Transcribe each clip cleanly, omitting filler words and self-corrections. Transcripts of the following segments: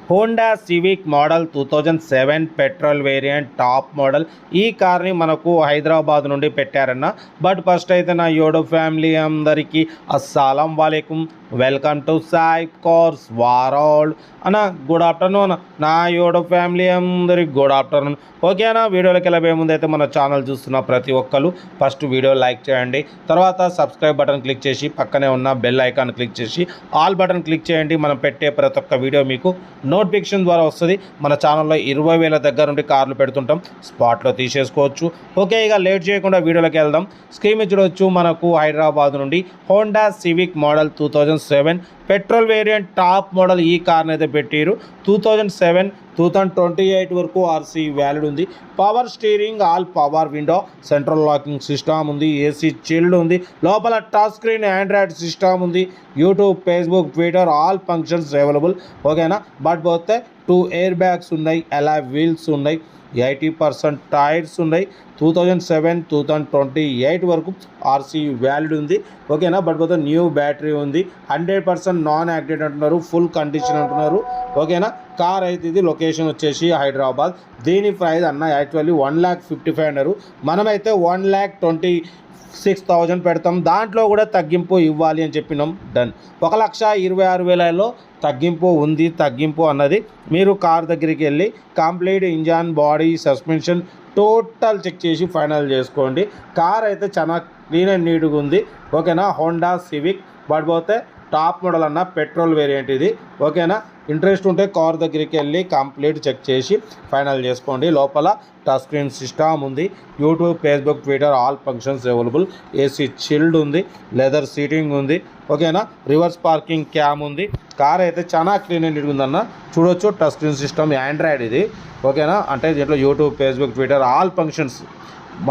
Honda civic model 2007 petrol variant top model. ఈ కార్ని మనకు హైదరాబాద్ నుండి పెట్టారన్న. బట్ ఫస్ట్ అయితే నా యోడో ఫ్యామిలీ అందరికీ అస్సలం వాలేకుమ్, welcome to Sai cars world అన్న. గుడ్ ఆఫ్టర్నూన్ నా యోడో ఫ్యామిలీ అందరికి గుడ్ ఆఫ్టర్నూన్. ఓకేనా, వీడియోలోకి వెళ్ళబోయే ముందు అయితే మన ఛానల్ చూస్తున్న ప్రతి ఒక్కరు ఫస్ట్ వీడియో లైక్ చేయండి, తర్వాత సబ్స్క్రైబ్ బటన్ క్లిక్ చేసి పక్కనే ఉన్న బెల్ ఐకాన్ క్లిక్ చేసి ఆల్ బటన్ క్లిక్ చేయండి. మనం పెట్టే ప్రతి ఒక్క వీడియో మీకు నోటిఫికేషన్ ద్వారా వస్తుంది. మన ఛానల్లో 20,000 దగ్గర నుండి కార్లు పెడుతుంటాం, స్పాట్లో తీసేసుకోవచ్చు. ఓకే, ఇక లేట్ చేయకుండా వీడియోలోకి వెళ్దాం. స్క్రీన్ మీద చూడవచ్చు, మనకు హైదరాబాద్ నుండి Honda civic model 2007 petrol variant top model ఈ కార్ని అయితే పెట్టారు. 2007 2028 వరకు ఆర్సీ వ్యాలిడ్ ఉంది. Power steering, all power window, central locking system ఉంది, ఏసీ చిల్డ్ ఉంది, లోపల టచ్ స్క్రీన్ ఆండ్రాయిడ్ సిస్టమ్ ఉంది, YouTube, Facebook, Twitter all functions available. ఓకేనా, బట్ పోతే 2 ఎయిర్ బ్యాగ్స్ ఉన్నాయి, అలాయ్ వీల్స్ ఉన్నాయి, 80% టైర్స్ ఉన్నాయి. 2007 2028 వరకు ఆర్సీ వ్యాలిడ్ ఉంది. ఓకేనా, బట్ పోతే న్యూ బ్యాటరీ ఉంది, 100% నాన్ యాక్సిడెంట్ అంటున్నారు, ఫుల్ కండిషన్ అంటున్నారు. ఓకేనా, కార్ అయితే ఇది లొకేషన్ వచ్చేసి హైదరాబాద్. దీని ప్రైస్ అన్న యాక్చువల్లీ 1,55,000 అన్నారు. మనమైతే 1,26,000 పెడతాం. దాంట్లో కూడా తగ్గింపు ఇవ్వాలి అని చెప్పినాం. డన్. 1,26,000లో తగ్గింపు ఉంది. తగ్గింపు అన్నది మీరు కార్ దగ్గరికి వెళ్ళి complete engine, body, suspension total check చేసి ఫైనల్ చేసుకోండి. కార్ అయితే చాలా క్లీన్ అండ్ నీట్గా ఉంది. ఓకేనా, హోండా సివిక్ బట్ పోతే టాప్ మోడల్ అన్న, పెట్రోల్ వేరియంట్ ఇది. ఓకేనా, ఇంట్రెస్ట్ ఉంటే కార్ దగ్గరికి వెళ్ళి కంప్లీట్ చెక్ చేసి ఫైనల్ చేసుకోండి. లోపల టచ్ స్క్రీన్ సిస్టమ్ ఉంది, YouTube, Facebook, Twitter all functions available, AC chilled ఉంది, లెదర్ సీటింగ్ ఉంది. ఓకేనా, రివర్స్ పార్కింగ్ క్యామ్ ఉంది. కార్ అయితే చాలా క్లీన్ అండ్ నీట్గా ఉందన్న. చూడొచ్చు, టచ్ స్క్రీన్ సిస్టమ్ ఆండ్రాయిడ్ ఇది. ఓకేనా, అంటే దీంట్లో YouTube, Facebook, Twitter all functions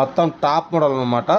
మొత్తం టాప్ మోడల్ అనమాట.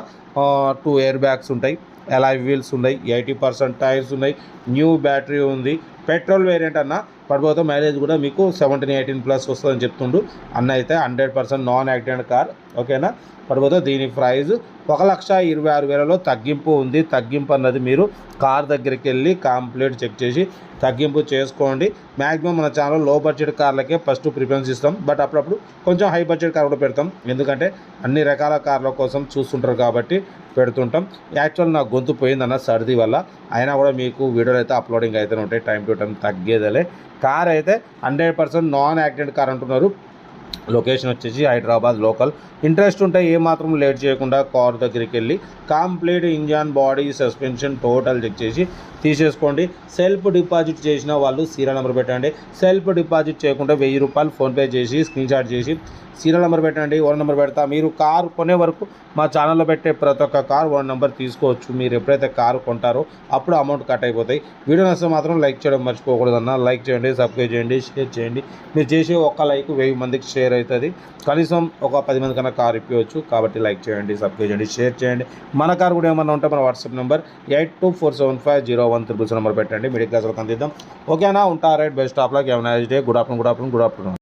2 ఎయిర్ బ్యాగ్స్ ఉంటాయి, అలాయ్ వీల్స్ ఉన్నాయి, 80% టైర్స్ ఉన్నాయి, న్యూ బ్యాటరీ ఉంది. పెట్రోల్ వేరియంట్ అన్న, పడిపోతే మైలేజ్ కూడా మీకు 17-18+ వస్తుందని చెప్తుండు అన్న. అయితే 100% నాన్ యాక్సిడెంట్ కార్. ఓకేనా, పడిపోతే దీని ప్రైజ్ 1,26,000లో తగ్గింపు ఉంది. తగ్గింపు అన్నది మీరు కార్ దగ్గరికి వెళ్ళి కంప్లీట్ చెక్ చేసి తగ్గింపు చేసుకోండి. మ్యాక్సిమం మన ఛానల్ లో బడ్జెట్ కార్లకే ఫస్ట్ ప్రిఫరెన్స్ ఇస్తాం, బట్ అప్పుడప్పుడు కొంచెం హై బడ్జెట్ కార్ కూడా పెడతాం, ఎందుకంటే అన్ని రకాల కార్ల కోసం చూస్తుంటారు కాబట్టి పెడుతుంటాం. యాక్చువల్ నా గొంతు పోయిందన్న సర్ది వల్ల, అయినా కూడా మీకు వీడియోలు అయితే అప్లోడింగ్ అయితే ఉంటాయి, టైం టు టైం తగ్గేదలే. కార్ అయితే 100% నాన్ యాక్సిడెంట్ కార్ అంటున్నారు. లొకేషన్ వచ్చేసి హైదరాబాద్ లోకల్. ఇంట్రెస్ట్ ఉంటే ఏమాత్రం లేట్ చేయకుండా కార్ దగ్గరికి వెళ్ళి complete engine, body, suspension total check చేసి తీసేసుకోండి. సెల్ఫ్ డిపాజిట్ చేసిన వాళ్ళు సీరియల్ నెంబర్ పెట్టండి. సెల్ఫ్ డిపాజిట్ చేయకుండా 1,000 రూపాయలు ఫోన్పే చేసి స్క్రీన్ షాట్ చేసి సీరియల్ నెంబర్ పెట్టండి. ఓన్ నెంబర్ పెడతా. మీరు కారు కొనే వరకు మా ఛానల్లో పెట్టే ప్రతి ఒక్క కార్ ఓన్ నెంబర్ తీసుకోవచ్చు. మీరు ఎప్పుడైతే కారు కొంటారో అప్పుడు అమౌంట్ కట్ అయిపోతాయి. వీడియో నచ్చితే మాత్రం లైక్ చేయడం మర్చిపోకూడదన్న. లైక్ చేయండి, సబ్స్క్రైబ్ చేయండి, షేర్ చేయండి. మీరు చేసే ఒక్క లైక్ 1000 మందికి షేర్ అవుతుంది. కనీసం ఒక 10 మంది కన్నా కార్ ఇప్పవచ్చు. కాబట్టి లైక్ చేయండి, సబ్స్క్రైబ్ చేయండి, షేర్ చేయండి. మన కార్ కూడా ఏమన్నా ఉంటే మన వాట్సాప్ నెంబర్ 82475013 నెంబర్ పెట్టండి. మిడిల్ క్లాస్ వాళ్ళకి అందిద్దాం. ఓకేనా, ఉంటా. Right, best of luck, have a nice day. Good afternoon.